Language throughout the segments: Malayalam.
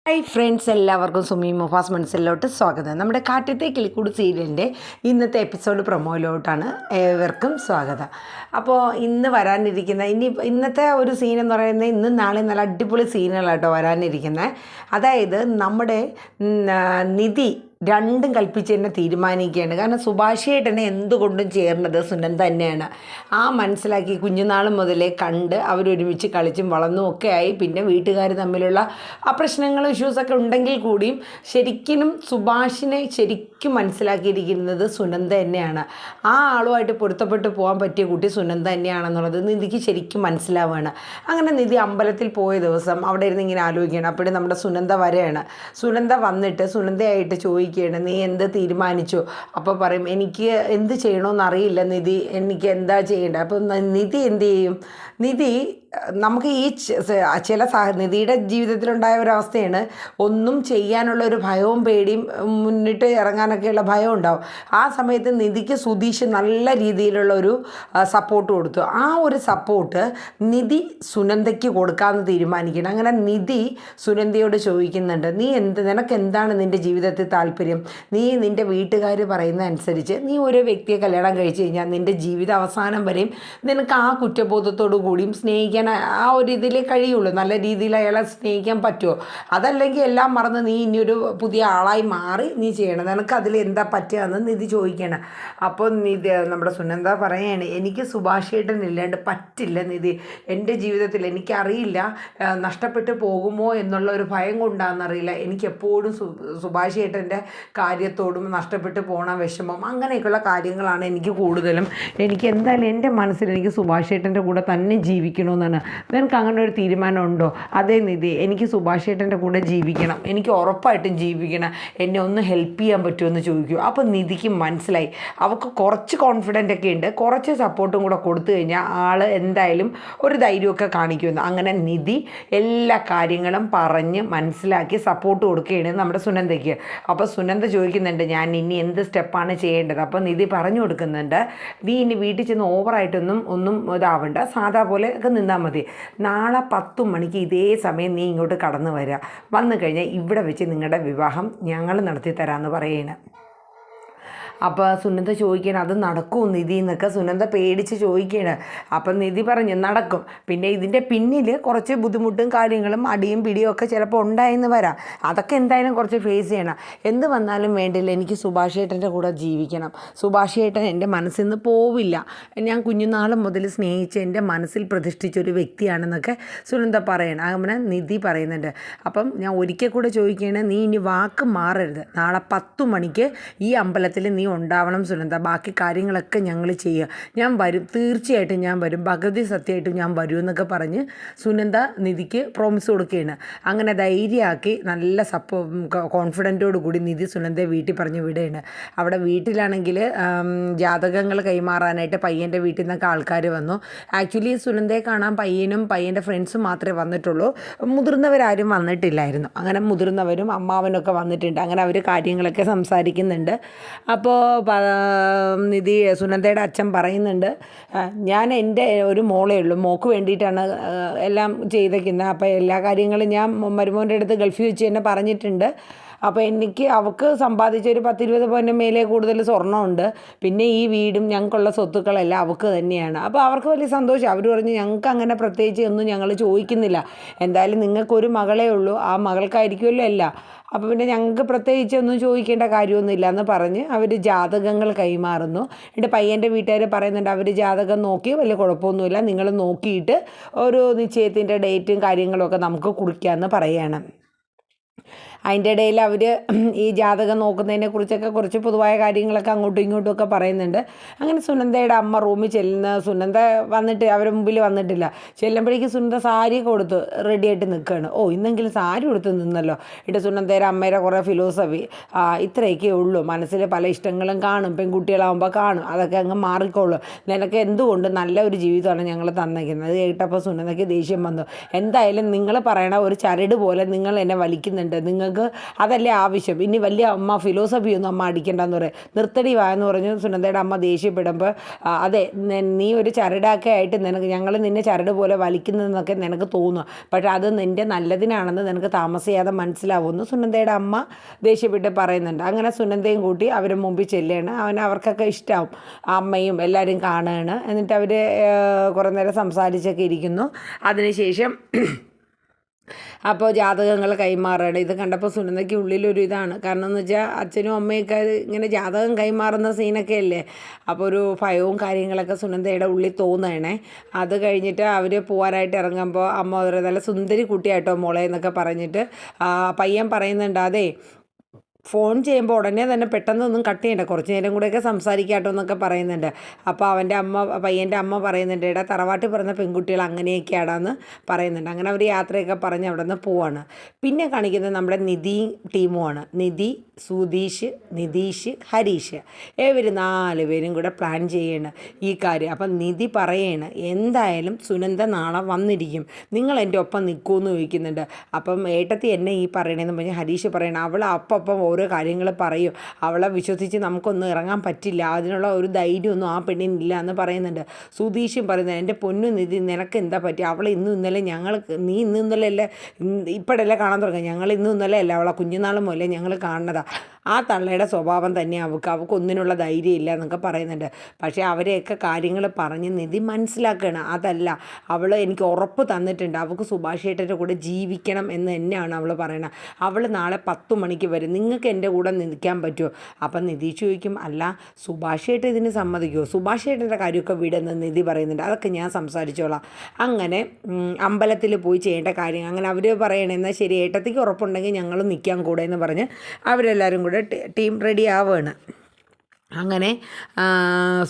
ഹായ് ഫ്രണ്ട്സ്, എല്ലാവർക്കും സുമി മുഫാസ് മനസ്സിലോട്ട് സ്വാഗതം. നമ്മുടെ കാറ്റത്തെ കിളിക്കൂട് സീരിയലിൻ്റെ ഇന്നത്തെ എപ്പിസോഡ് പ്രൊമോയിലോട്ടാണ് ഏവർക്കും സ്വാഗതം. അപ്പോൾ ഇന്ന് വരാനിരിക്കുന്ന ഇന്നത്തെ ഒരു സീൻ എന്ന് പറയുന്നത് ഇന്നും നാളെ നല്ല അടിപൊളി സീനുകളാട്ടോ വരാനിരിക്കുന്നത്. അതായത് നമ്മുടെ നിധി രണ്ടും കൽപ്പിച്ച് തന്നെ തീരുമാനിക്കുകയാണ്. കാരണം സുഭാഷിയേട്ടനെ എന്തുകൊണ്ടും ചേർന്നത് സുനന്ദ തന്നെയാണ്. ആ മനസ്സിലാക്കി കുഞ്ഞുനാൾ മുതലേ കണ്ട് അവരൊരുമിച്ച് കളിച്ചും വളർന്നും ഒക്കെ ആയി. പിന്നെ വീട്ടുകാർ തമ്മിലുള്ള ആ പ്രശ്നങ്ങളും ഇഷ്യൂസൊക്കെ ഉണ്ടെങ്കിൽ കൂടിയും ശരിക്കും സുഭാഷിനെ ശരിക്കും മനസ്സിലാക്കിയിരിക്കുന്നത് സുനന്ദ തന്നെയാണ്. ആ ആളുമായിട്ട് പൊരുത്തപ്പെട്ട് പോകാൻ പറ്റിയ കുട്ടി സുനന്ദ തന്നെയാണെന്നുള്ളത് നിധിക്ക് ശരിക്കും മനസ്സിലാവുകയാണ്. അങ്ങനെ നിധി അമ്പലത്തിൽ പോയ ദിവസം അവിടെ ഇരുന്ന് ഇങ്ങനെ ആലോചിക്കുകയാണ്. അപ്പോഴും നമ്മുടെ സുനന്ദ വരെയാണ്. സുനന്ദ വന്നിട്ട് സുനന്ദയായിട്ട് ചോദിക്കുകയാണ്, നീ എന്ത് തീരുമാനിച്ചു? അപ്പോൾ പറയും, എനിക്ക് എന്ത് ചെയ്യണമെന്നറിയില്ല നിധി, എനിക്ക് എന്താ ചെയ്യേണ്ടത്. അപ്പം നിധി എന്ത് ചെയ്യും? നിധി നമുക്ക് ഈ ചില നിധിയുടെ ജീവിതത്തിലുണ്ടായ ഒരവസ്ഥയാണ്, ഒന്നും ചെയ്യാനുള്ള ഒരു ഭയവും പേടിയും മുന്നിട്ട് ഇറങ്ങാനൊക്കെയുള്ള ഭയം ഉണ്ടാവും. ആ സമയത്ത് നിധിക്ക് സുധീഷ് നല്ല രീതിയിലുള്ള ഒരു സപ്പോർട്ട് കൊടുത്തു. ആ ഒരു സപ്പോർട്ട് നിധി സുനന്ദയ്ക്ക് കൊടുക്കാമെന്ന് തീരുമാനിക്കണം. അങ്ങനെ നിധി സുനന്ദയോട് ചോദിക്കുന്നുണ്ട്, നിനക്ക് എന്താണ് നിൻ്റെ ജീവിതത്തിൽ താല്പര്യം? നീ നിൻ്റെ വീട്ടുകാർ പറയുന്ന അനുസരിച്ച് നീ ഒരു വ്യക്തിയെ കല്യാണം കഴിച്ച് കഴിഞ്ഞാൽ നിൻ്റെ ജീവിത അവസാനം വരെയും നിനക്ക് ആ കുറ്റബോധത്തോടു കൂടിയും സ്നേഹിക്കാൻ ആ ഒരു ഇതിൽ കഴിയുള്ളൂ. നല്ല രീതിയിൽ അയാളെ സ്നേഹിക്കാൻ പറ്റുമോ? അതല്ലെങ്കിൽ എല്ലാം മറന്ന് നീ ഇനിയൊരു പുതിയ ആളായി മാറി നീ ചെയ്യണം. നിനക്ക് അതിൽ എന്താ പറ്റുകയെന്ന് നിധി ചോദിക്കണം. അപ്പോൾ നിധി നമ്മുടെ സുനന്ദ പറയുകയാണ്, എനിക്ക് സുഭാഷേട്ടൻ ഇല്ലാണ്ട് പറ്റില്ല നിധി. എൻ്റെ ജീവിതത്തിൽ എനിക്കറിയില്ല നഷ്ടപ്പെട്ടു പോകുമോ എന്നുള്ള ഒരു ഭയം കൊണ്ടാണെന്നറിയില്ല, എനിക്കെപ്പോഴും സുഭാഷേട്ടൻ്റെ കാര്യത്തോടും നഷ്ടപ്പെട്ടു പോകണ വിഷമം അങ്ങനെയൊക്കെയുള്ള കാര്യങ്ങളാണ് എനിക്ക് കൂടുതലും. എനിക്ക് എന്തായാലും എൻ്റെ മനസ്സിൽ എനിക്ക് സുഭാഷേട്ടൻ്റെ കൂടെ തന്നെ ജീവിക്കണമെന്നാണ്. നിനക്ക് അങ്ങനെ ഒരു തീരുമാനമുണ്ടോ? അതേ നിധി, എനിക്ക് സുഭാഷേട്ടൻ്റെ കൂടെ ജീവിക്കണം, എനിക്ക് ഉറപ്പായിട്ടും ജീവിക്കണം, എന്നെ ഒന്ന് ഹെൽപ്പ് ചെയ്യാൻ പറ്റുമെന്ന് ചോദിക്കൂ. അപ്പോൾ നിധിക്ക് മനസ്സിലായി അവൾക്ക് കുറച്ച് കോൺഫിഡൻ്റ് ഒക്കെ ഉണ്ട്, കുറച്ച് സപ്പോർട്ടും കൂടെ കൊടുത്തു കഴിഞ്ഞാൽ ആൾ എന്തായാലും ഒരു ധൈര്യമൊക്കെ കാണിക്കുമെന്ന്. അങ്ങനെ നിധി എല്ലാ കാര്യങ്ങളും പറഞ്ഞ് മനസ്സിലാക്കി സപ്പോർട്ട് കൊടുക്കുകയാണ് നമ്മുടെ സുനന്ദയ്ക്ക്. അപ്പോൾ സുനന്ദ ചോദിക്കുന്നുണ്ട്, ഞാൻ ഇനി എന്ത് സ്റ്റെപ്പാണ് ചെയ്യേണ്ടത്? അപ്പോൾ നിധി പറഞ്ഞു കൊടുക്കുന്നുണ്ട്, നീ ഇനി വീട്ടിൽ ചെന്ന് ഒന്നും ഇതാവണ്ട, സാധാ പോലെ ഒക്കെ നിന്നാൽ മതി. നാളെ 10 മണിക്ക് ഇതേ സമയം നീ ഇങ്ങോട്ട് കടന്നു വരിക. വന്നു കഴിഞ്ഞാൽ ഇവിടെ വെച്ച് നിങ്ങളുടെ വിവാഹം ഞങ്ങൾ നടത്തി തരാമെന്ന് പറയുകയാണ്. അപ്പോൾ സുനന്ദ ചോദിക്കണം, അത് നടക്കുമോ നിധി എന്നൊക്കെ സുനന്ദ പേടിച്ച് ചോദിക്കുകയാണ്. അപ്പം നിധി പറഞ്ഞു നടക്കും. പിന്നെ ഇതിൻ്റെ പിന്നിൽ കുറച്ച് ബുദ്ധിമുട്ടും കാര്യങ്ങളും അടിയും പിടിയും ഒക്കെ ചിലപ്പോൾ ഉണ്ടായെന്ന് വരാം. അതൊക്കെ എന്തായാലും കുറച്ച് ഫേസ് ചെയ്യണം. എന്ത് വന്നാലും വേണ്ടില്ല, എനിക്ക് സുഭാഷേട്ടൻ്റെ കൂടെ ജീവിക്കണം. സുഭാഷേട്ടൻ എൻ്റെ മനസ്സിൽ നിന്ന് പോവില്ല. ഞാൻ കുഞ്ഞുനാൾ മുതൽ സ്നേഹിച്ച് എൻ്റെ മനസ്സിൽ പ്രതിഷ്ഠിച്ചൊരു വ്യക്തിയാണെന്നൊക്കെ സുനന്ദ പറയണം. അങ്ങനെ നിധി പറയുന്നുണ്ട്. അപ്പം ഞാൻ ഒരിക്കൽ കൂടെ ചോദിക്കുകയാണ്, നീ ഇനി വാക്ക് മാറരുത്. നാളെ 10 മണിക്ക് ഈ അമ്പലത്തിൽ നീ ഉണ്ടാവണം സുനന്ദ. ബാക്കി കാര്യങ്ങളൊക്കെ ഞങ്ങൾ ചെയ്യുക. ഞാൻ വരും, തീർച്ചയായിട്ടും ഞാൻ വരും, ഭഗവതി സത്യമായിട്ടും ഞാൻ വരും എന്നൊക്കെ പറഞ്ഞ് സുനന്ദ നിധിക്ക് പ്രോമിസ് കൊടുക്കുകയാണ്. അങ്ങനെ ധൈര്യമാക്കി നല്ല കോൺഫിഡൻറ്റോട് കൂടി നിധി സുനന്ദയെ വീട്ടിൽ പറഞ്ഞ് വിടുകയാണ്. അവിടെ വീട്ടിലാണെങ്കിൽ ജാതകങ്ങൾ കൈമാറാനായിട്ട് പയ്യൻ്റെ വീട്ടിൽ നിന്നൊക്കെ ആൾക്കാർ വന്നു. ആക്ച്വലി സുനന്ദയെ കാണാൻ പയ്യനും പയ്യൻ്റെ ഫ്രണ്ട്സും മാത്രമേ വന്നിട്ടുള്ളൂ, മുതിർന്നവരാരും വന്നിട്ടില്ലായിരുന്നു. അങ്ങനെ മുതിർന്നവരും അമ്മാവനൊക്കെ വന്നിട്ടുണ്ട്. അങ്ങനെ അവർ കാര്യങ്ങളൊക്കെ സംസാരിക്കുന്നുണ്ട്. അപ്പോൾ നിധി സുനന്ദയുടെ അച്ഛൻ പറയുന്നുണ്ട്, ഞാൻ എൻ്റെ ഒരു മോളേ ഉള്ളൂ, മോൾക്ക് വേണ്ടിയിട്ടാണ് എല്ലാം ചെയ്തേക്കുന്നത്. അപ്പോൾ എല്ലാ കാര്യങ്ങളും ഞാൻ മരുമോൻ്റെ അടുത്ത് ഗൾഫിൽ വെച്ച് തന്നെ പറഞ്ഞിട്ടുണ്ട്. അപ്പോൾ അവൾക്ക് സമ്പാദിച്ച ഒരു 10-20 പവന് മേലെ കൂടുതൽ സ്വർണ്ണമുണ്ട്. പിന്നെ ഈ വീടും ഞങ്ങൾക്കുള്ള സ്വത്തുക്കളെല്ലാം അവൾക്ക് തന്നെയാണ്. അപ്പോൾ അവർക്ക് വലിയ സന്തോഷം. അവർ പറഞ്ഞ്, ഞങ്ങൾക്ക് അങ്ങനെ പ്രത്യേകിച്ച് ഒന്നും ഞങ്ങൾ ചോദിക്കുന്നില്ല, എന്തായാലും നിങ്ങൾക്കൊരു മകളേ ഉള്ളൂ, ആ മകൾക്കായിരിക്കുമല്ലോ എല്ലാം, അപ്പോൾ പിന്നെ ഞങ്ങൾക്ക് പ്രത്യേകിച്ച് ഒന്നും ചോദിക്കേണ്ട കാര്യമൊന്നുമില്ല എന്ന് പറഞ്ഞ് അവർ ജാതകങ്ങൾ കൈമാറുന്നു. എന്നിട്ട് പയ്യൻ്റെ വീട്ടുകാർ പറയുന്നുണ്ട്, അവർ ജാതകം നോക്കി വലിയ കുഴപ്പമൊന്നുമില്ല, നിങ്ങൾ നോക്കിയിട്ട് ഒരു നിശ്ചയത്തിൻ്റെ ഡേറ്റും കാര്യങ്ങളൊക്കെ നമുക്ക് കുറിക്കാമെന്ന് പറയുകയാണ്. അതിൻ്റെ ഇടയിൽ അവർ ഈ ജാതകം നോക്കുന്നതിനെ കുറിച്ചൊക്കെ കുറച്ച് പൊതുവായ കാര്യങ്ങളൊക്കെ അങ്ങോട്ടും ഇങ്ങോട്ടും ഒക്കെ പറയുന്നുണ്ട്. അങ്ങനെ സുനന്ദയുടെ അമ്മ റൂമിൽ സുനന്ദ വന്നിട്ട് അവരുടെ മുമ്പിൽ വന്നിട്ടില്ല. ചെല്ലുമ്പോഴേക്കും സുനന്ദ സാരിയൊക്കെ കൊടുത്ത് റെഡിയായിട്ട് നിൽക്കുകയാണ്. ഇന്നെങ്കിലും സാരി കൊടുത്ത് നിന്നല്ലോ. എന്നിട്ട് സുനന്ദയുടെ അമ്മയുടെ കുറേ ഫിലോസഫി, ഇത്രയൊക്കെ ഉള്ളൂ, മനസ്സിൽ പല ഇഷ്ടങ്ങളും കാണും, പെൺകുട്ടികളാകുമ്പോൾ കാണും, അതൊക്കെ അങ്ങ് മാറിക്കോളൂ, നിനക്ക് എന്തുകൊണ്ട് നല്ല ഒരു ജീവിതമാണ് ഞങ്ങൾ തന്നേക്കുന്നത്. അത് കേട്ടപ്പോൾ സുനന്ദയ്ക്ക് ദേഷ്യം വന്നു. എന്തായാലും നിങ്ങൾ പറയണ ഒരു ചരട് പോലെ നിങ്ങൾ എന്നെ വലിക്കുന്നുണ്ട്, നിങ്ങൾക്ക് നിങ്ങൾക്ക് അതല്ലേ ആവശ്യം, ഇനി വലിയ അമ്മ ഫിലോസഫി ഒന്നും അമ്മ അടിക്കണ്ടെന്ന് പറയും, നിർത്തടി വായെന്ന് പറഞ്ഞു സുനന്ദയുടെ അമ്മ ദേഷ്യപ്പെടുമ്പോൾ അതെ നീ ഒരു ചരടൊക്കെ ആയിട്ട് ഞങ്ങൾ നിന്നെ ചരട് പോലെ വലിക്കുന്നതെന്നൊക്കെ നിനക്ക് തോന്നുക, പക്ഷേ അത് നിൻ്റെ നല്ലതിനാണെന്ന് നിനക്ക് താമസിയാതെ മനസ്സിലാവുമെന്ന് സുനന്ദയുടെ അമ്മ ദേഷ്യപ്പെട്ട് പറയുന്നുണ്ട്. അങ്ങനെ സുനന്ദയും കൂട്ടി അവർ മുമ്പിൽ ചെല്ലുകയാണ്. അവർക്കൊക്കെ ഇഷ്ടമാവും, അമ്മയും എല്ലാവരും കാണുകയാണ്. എന്നിട്ട് അവർ കുറേ നേരം സംസാരിച്ചൊക്കെ ഇരിക്കുന്നു. അതിനുശേഷം അപ്പോൾ ജാതകങ്ങൾ കൈമാറുകയാണ്. ഇത് കണ്ടപ്പോൾ സുനന്ദയ്ക്ക് ഉള്ളിലൊരു ഇതാണ്, കാരണം എന്ന് വെച്ചാൽ അച്ഛനും അമ്മയൊക്കെ ഇങ്ങനെ ജാതകം കൈമാറുന്ന സീനൊക്കെ അല്ലേ, അപ്പോൾ ഒരു ഭയവും കാര്യങ്ങളൊക്കെ സുനന്ദയുടെ ഉള്ളിൽ തോന്നുകയാണേ. അത് കഴിഞ്ഞിട്ട് അവർ പോകാനായിട്ട് ഇറങ്ങുമ്പോൾ അമ്മ ഒരു നല്ല സുന്ദരി കുട്ടിയായിട്ടോ മോളെ എന്നൊക്കെ പറഞ്ഞിട്ട് പയ്യൻ പറയുന്നുണ്ട്, അതെ ഫോൺ ചെയ്യുമ്പോൾ ഉടനെ തന്നെ പെട്ടെന്നൊന്നും കട്ട് ചെയ്യണ്ട, കുറച്ച് നേരം കൂടെയൊക്കെ സംസാരിക്കാട്ടോ എന്നൊക്കെ പറയുന്നുണ്ട്. അപ്പോൾ പയ്യൻ്റെ അമ്മ പറയുന്നുണ്ട്, എടാ തറവാട്ടിൽ പറഞ്ഞ പെൺകുട്ടികൾ അങ്ങനെയൊക്കെയാടാന്ന് പറയുന്നുണ്ട്. അങ്ങനെ അവർ യാത്രയൊക്കെ പറഞ്ഞ് അവിടെ നിന്ന് പോവാണ്. പിന്നെ കാണിക്കുന്നത് നമ്മുടെ നിധി ടീമുമാണ്. നിധി, സുധീഷ്, നിതീഷ്, ഹരീഷ് ഇവർ 4 പേരും കൂടെ പ്ലാൻ ചെയ്യണം ഈ കാര്യം. അപ്പം നിധി പറയാണ്, എന്തായാലും സുനന്ദ നാളെ വന്നിരിക്കും, നിങ്ങൾ എൻ്റെ ഒപ്പം നിൽക്കുമെന്ന് ചോദിക്കുന്നുണ്ട്. അപ്പം ഏട്ടത്തി എന്നെ ഈ പറയണേന്ന് പറഞ്ഞ് ഹരീഷ് പറയണം, അവൾ അപ്പം ഓരോ കാര്യങ്ങൾ പറയും, അവളെ വിശ്വസിച്ച് നമുക്കൊന്നും ഇറങ്ങാൻ പറ്റില്ല, അതിനുള്ള ഒരു ധൈര്യമൊന്നും ആ പെണ്ണിനില്ല എന്ന് പറയുന്നുണ്ട്. സുധീഷും പറയുന്നത്, എൻ്റെ പൊന്നു നിധി നിനക്ക് എന്താ പറ്റി, അവൾ ഇന്നും ഇന്നലെ നീ ഇന്നും ഇന്നലെ അല്ലേ ഇപ്പോഴല്ലേ കാണാൻ തുടങ്ങി, ഞങ്ങൾ ഇന്നും ഇന്നലെ അല്ല അവളെ കുഞ്ഞുനാളും പോലെ ഞങ്ങൾ കാണുന്നതാണ്, ആ തള്ളയുടെ സ്വഭാവം തന്നെ അവൾക്കൊന്നിനുള്ള ധൈര്യം ഇല്ല എന്നൊക്കെ പറയുന്നുണ്ട്. പക്ഷേ അവരെയൊക്കെ കാര്യങ്ങൾ പറഞ്ഞ് നിധി മനസ്സിലാക്കുകയാണ്, അതല്ല അവൾ എനിക്ക് ഉറപ്പ് തന്നിട്ടുണ്ട്, അവൾക്ക് സുഭാഷ് ഏട്ടൻ്റെ കൂടെ ജീവിക്കണം എന്ന് തന്നെയാണ് അവൾ പറയുന്നത്, അവൾ നാളെ 10 മണിക്ക് വരും, നിങ്ങൾക്ക് എൻ്റെ കൂടെ നിൽക്കാൻ പറ്റുമോ? അപ്പം നിധി ചോദിക്കും, അല്ല സുഭാഷ് ഏട്ടൻ ഇതിന് സമ്മതിക്കുമോ? സുഭാഷ് ഏട്ടൻ്റെ കാര്യമൊക്കെ വിടുന്ന നിധി പറയുന്നുണ്ട്, അതൊക്കെ ഞാൻ സംസാരിച്ചോളാം. അങ്ങനെ അമ്പലത്തിൽ പോയി ചെയ്യേണ്ട കാര്യം അങ്ങനെ അവർ പറയണേ, എന്നാൽ ശരി ഏട്ടത്തിക്ക് ഉറപ്പുണ്ടെങ്കിൽ ഞങ്ങൾ നിൽക്കാൻ കൂടെ എന്ന് പറഞ്ഞ് അവരെല്ലാവരും കൂടെ ടീം റെഡി ആവുകയാണ്. അങ്ങനെ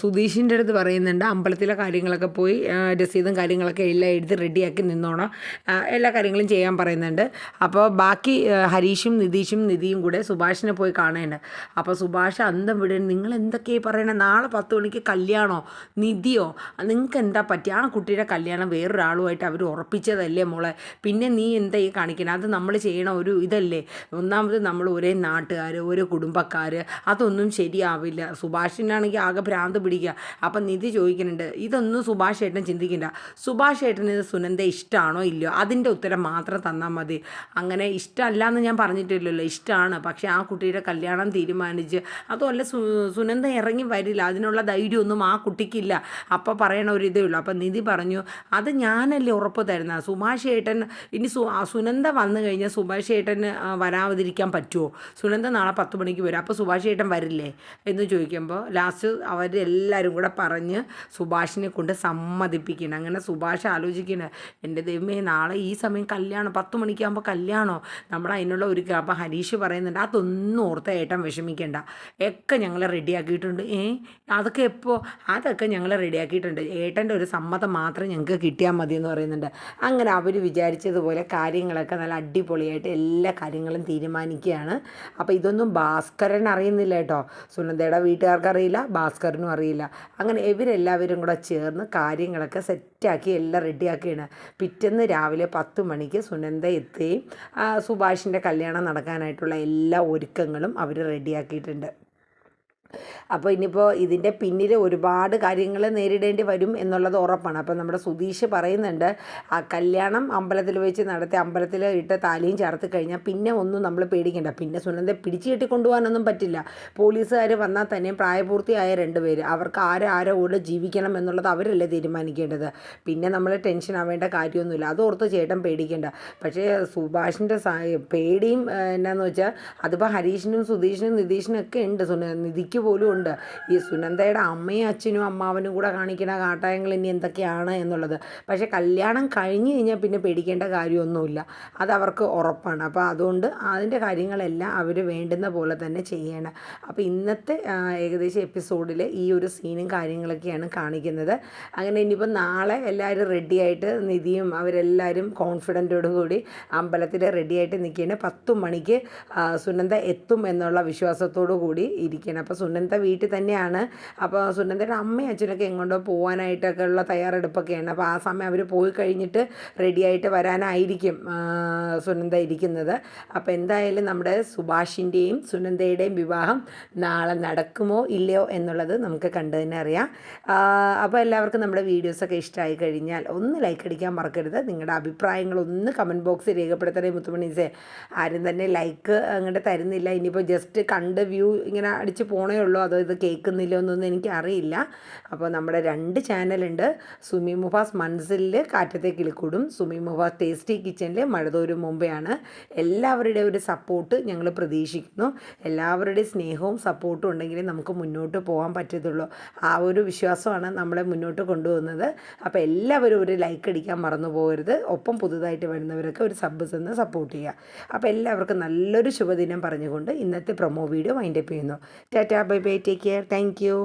സുധീഷിൻ്റെ അടുത്ത് പറയുന്നുണ്ട്, അമ്പലത്തിലെ കാര്യങ്ങളൊക്കെ പോയി രസീതും കാര്യങ്ങളൊക്കെ എല്ലാം എഴുതി റെഡിയാക്കി നിന്നോണം, എല്ലാ കാര്യങ്ങളും ചെയ്യാൻ പറയുന്നുണ്ട്. അപ്പോൾ ബാക്കി ഹരീഷും നിധിയും കൂടെ സുഭാഷിനെ പോയി കാണുന്നുണ്ട്. അപ്പോൾ സുഭാഷ് അന്തം വിടും, നിങ്ങൾ എന്തൊക്കെയാണ് പറയണേ, നാളെ 10 മണിക്ക് കല്യാണമോ, നിധിയോ, നിങ്ങൾക്ക് എന്താ പറ്റി, ആ കുട്ടിയുടെ കല്യാണം വേറൊരാളുമായിട്ട് അവർ ഉറപ്പിച്ചതല്ലേ മോളെ, പിന്നെ നീ എന്താ ഈ കാണിക്കണം, അത് നമ്മൾ ചെയ്യണ ഒരു ഇതല്ലേ, ഒന്നാമത് നമ്മൾ ഒരേ നാട്ടുകാർ ഒരേ കുടുംബക്കാർ, അതൊന്നും ശരിയാവില്ല. സുഭാഷിനാണെങ്കിൽ ആകെ ഭ്രാന്ത് പിടിക്കുക. അപ്പം നിധി ചോദിക്കുന്നുണ്ട്, ഇതൊന്നും സുഭാഷ് ഏട്ടൻ ചിന്തിക്കണ്ട, സുഭാഷ് ഏട്ടന് ഇത് സുനന്ദ ഇഷ്ടമാണോ ഇല്ലയോ അതിൻ്റെ ഉത്തരം മാത്രം തന്നാൽ മതി. അങ്ങനെ ഇഷ്ടമല്ല എന്ന് ഞാൻ പറഞ്ഞിട്ടില്ലല്ലോ, ഇഷ്ടമാണ്, പക്ഷേ ആ കുട്ടിയുടെ കല്യാണം തീരുമാനിച്ച് അതുമല്ല സുനന്ദ ഇറങ്ങി വരില്ല, അതിനുള്ള ധൈര്യമൊന്നും ആ കുട്ടിക്കില്ല, അപ്പോൾ പറയണ ഒരു ഇതേ ഉള്ളൂ. അപ്പം നിധി പറഞ്ഞു, അത് ഞാനല്ലേ ഉറപ്പ് തരുന്നത്, സുഭാഷ് ഏട്ടൻ ഇനി സുനന്ദ വന്നു കഴിഞ്ഞാൽ സുഭാഷ് ഏട്ടന് വരാതിരിക്കാൻ പറ്റുമോ, സുനന്ദ നാളെ 10 മണിക്ക് വരും, അപ്പോൾ സുഭാഷ് ഏട്ടൻ വരില്ലേ എന്ന് ചോദിക്കുമ്പോൾ ലാസ്റ്റ് അവരെല്ലാവരും കൂടെ പറഞ്ഞ് സുഭാഷിനെ കൊണ്ട് സമ്മതിപ്പിക്കണം. അങ്ങനെ സുഭാഷ് ആലോചിക്കണം, എൻ്റെ ദൈവമേ നാളെ ഈ സമയം കല്യാണം 10 മണിക്കാകുമ്പോൾ കല്യാണമോ, നമ്മൾ അതിനുള്ള ഒരു അപ്പോൾ ഹരീഷ് പറയുന്നുണ്ട്, അതൊന്നും ഓർത്ത് ഏട്ടൻ വിഷമിക്കേണ്ട, ഒക്കെ ഞങ്ങൾ റെഡിയാക്കിയിട്ടുണ്ട്. അതൊക്കെ അതൊക്കെ ഞങ്ങൾ റെഡിയാക്കിയിട്ടുണ്ട്, ഏട്ടൻ്റെ ഒരു സമ്മതം മാത്രം ഞങ്ങൾക്ക് കിട്ടിയാൽ മതി എന്ന് പറയുന്നുണ്ട്. അങ്ങനെ അവർ വിചാരിച്ചതുപോലെ കാര്യങ്ങളൊക്കെ നല്ല അടിപൊളിയായിട്ട് എല്ലാ കാര്യങ്ങളും തീരുമാനിക്കുകയാണ്. അപ്പോൾ ഇതൊന്നും ഭാസ്കരൻ അറിയുന്നില്ല കേട്ടോ, സുനന്ദയുടെ വീട്ടുകാർക്ക് അറിയില്ല, ഭാസ്കറിനും അറിയില്ല. അങ്ങനെ ഇവരെല്ലാവരും കൂടെ ചേർന്ന് കാര്യങ്ങളൊക്കെ സെറ്റാക്കി എല്ലാം റെഡിയാക്കിയാണ്. പിറ്റേന്ന് രാവിലെ 10 മണിക്ക് സുനന്ദ എത്തുകയും സുഭാഷിൻ്റെ കല്യാണം നടക്കാനായിട്ടുള്ള എല്ലാ ഒരുക്കങ്ങളും അവർ റെഡിയാക്കിയിട്ടുണ്ട്. അപ്പോൾ ഇനിയിപ്പോൾ ഇതിൻ്റെ പിന്നിൽ ഒരുപാട് കാര്യങ്ങൾ നേരിടേണ്ടി വരും എന്നുള്ളത് ഉറപ്പാണ്. അപ്പോൾ നമ്മുടെ സുധീഷ് പറയുന്നുണ്ട്, ആ കല്യാണം അമ്പലത്തിൽ വെച്ച് നടത്തി അമ്പലത്തിൽ ഇട്ട് താലിയും ചേർത്ത് കഴിഞ്ഞാൽ പിന്നെ ഒന്നും നമ്മൾ പേടിക്കേണ്ട, പിന്നെ സുനന്ദ പിടിച്ചു കെട്ടി കൊണ്ടുപോകാനൊന്നും പറ്റില്ല. പോലീസുകാർ വന്നാൽ തന്നെ പ്രായപൂർത്തിയായ 2 പേര്, അവർക്ക് ആരോ കൂടെ ജീവിക്കണം എന്നുള്ളത് അവരല്ലേ തീരുമാനിക്കേണ്ടത്. പിന്നെ നമ്മൾ ടെൻഷൻ ആവേണ്ട കാര്യമൊന്നുമില്ല, അതോർത്ത് ചേട്ടൻ പേടിക്കേണ്ട. പക്ഷേ സുഭാഷിൻ്റെ പേടിയും എന്നാന്ന് വെച്ചാൽ അതിപ്പോൾ ഹരീഷിനും സുധീഷിനും നിതീഷിനും ഒക്കെ ഉണ്ട്, നിധിക്ക് പോലും ഉണ്ട്. ഈ സുനന്ദയുടെ അമ്മയും അച്ഛനും അമ്മാവനും കൂടെ കാണിക്കുന്ന കാട്ടായങ്ങൾ ഇനി എന്തൊക്കെയാണ് എന്നുള്ളത്. പക്ഷേ കല്യാണം കഴിഞ്ഞ് കഴിഞ്ഞാൽ പിന്നെ പേടിക്കേണ്ട കാര്യമൊന്നുമില്ല, അതവർക്ക് ഉറപ്പാണ്. അപ്പോൾ അതുകൊണ്ട് അതിൻ്റെ കാര്യങ്ങളെല്ലാം അവർ വേണ്ടുന്ന പോലെ തന്നെ ചെയ്യണം. അപ്പോൾ ഇന്നത്തെ ഏകദേശം എപ്പിസോഡിൽ ഈ ഒരു സീനും കാര്യങ്ങളൊക്കെയാണ് കാണിക്കുന്നത്. അങ്ങനെ ഇനിയിപ്പോൾ നാളെ എല്ലാവരും റെഡിയായിട്ട് നിധിയും അവരെല്ലാവരും കോൺഫിഡൻറ്റോടു കൂടി അമ്പലത്തിൽ റെഡിയായിട്ട് നിൽക്കുകയാണ്. 10 മണിക്ക് സുനന്ദ എത്തും എന്നുള്ള വിശ്വാസത്തോടു കൂടി ഇരിക്കുകയാണ്. അപ്പോൾ സുനന്ദ വീട്ടിൽ തന്നെയാണ്. അപ്പോൾ സുനന്ദയുടെ അമ്മയും അച്ഛനൊക്കെ എങ്ങോട്ടോ പോകാനായിട്ടൊക്കെ ഉള്ള തയ്യാറെടുപ്പൊക്കെയാണ്. അപ്പോൾ ആ സമയം അവർ പോയി കഴിഞ്ഞിട്ട് റെഡിയായിട്ട് വരാനായിരിക്കും സുനന്ദ ഇരിക്കുന്നത്. അപ്പോൾ എന്തായാലും നമ്മുടെ സുഭാഷിൻ്റെയും സുനന്ദയുടെയും വിവാഹം നാളെ നടക്കുമോ ഇല്ലയോ എന്നുള്ളത് നമുക്ക് കണ്ടു തന്നെ അറിയാം. അപ്പോൾ എല്ലാവർക്കും നമ്മുടെ വീഡിയോസൊക്കെ ഇഷ്ടമായി കഴിഞ്ഞാൽ ഒന്ന് ലൈക്ക് അടിക്കാൻ മറക്കരുത്. നിങ്ങളുടെ അഭിപ്രായങ്ങളൊന്ന് കമൻറ്റ് ബോക്സിൽ രേഖപ്പെടുത്തണേ മുത്തുമണീസേ. ആരും തന്നെ ലൈക്ക് അങ്ങോട്ട് തരുന്നില്ല. ഇനിയിപ്പോൾ ജസ്റ്റ് കണ്ട് വ്യൂ ഇങ്ങനെ അടിച്ച് പോണേ ഉള്ളൂ, അതോ ഇത് കേൾക്കുന്നില്ലോ എന്നൊന്നും എനിക്കറിയില്ല. അപ്പോൾ നമ്മുടെ 2 ചാനലുണ്ട്. സുമി മുഫാസ് മൻസിലിൽ കാറ്റത്തെ കിളിക്കൂടും, സുമി മുഫാസ് ടേസ്റ്റി കിച്ചണിൽ മഴതോരും മുമ്പെയാണ്. എല്ലാവരുടെയും ഒരു സപ്പോർട്ട് ഞങ്ങൾ പ്രതീക്ഷിക്കുന്നു. എല്ലാവരുടെയും സ്നേഹവും സപ്പോർട്ടും ഉണ്ടെങ്കിൽ നമുക്ക് മുന്നോട്ട് പോകാൻ പറ്റത്തുള്ളൂ. ആ ഒരു വിശ്വാസമാണ് നമ്മളെ മുന്നോട്ട് കൊണ്ടുപോകുന്നത്. അപ്പോൾ എല്ലാവരും ഒരു ലൈക്ക് അടിക്കാൻ മറന്നു പോകരുത്. ഒപ്പം പുതുതായിട്ട് വരുന്നവരൊക്കെ ഒരു സബ് തന്ന് സപ്പോർട്ട് ചെയ്യുക. അപ്പോൾ എല്ലാവർക്കും നല്ലൊരു ശുഭദിനം പറഞ്ഞുകൊണ്ട് ഇന്നത്തെ പ്രൊമോ വീഡിയോ വൈൻഡപ്പ് ചെയ്യുന്നു. Tata, bye bye, take care, thank you.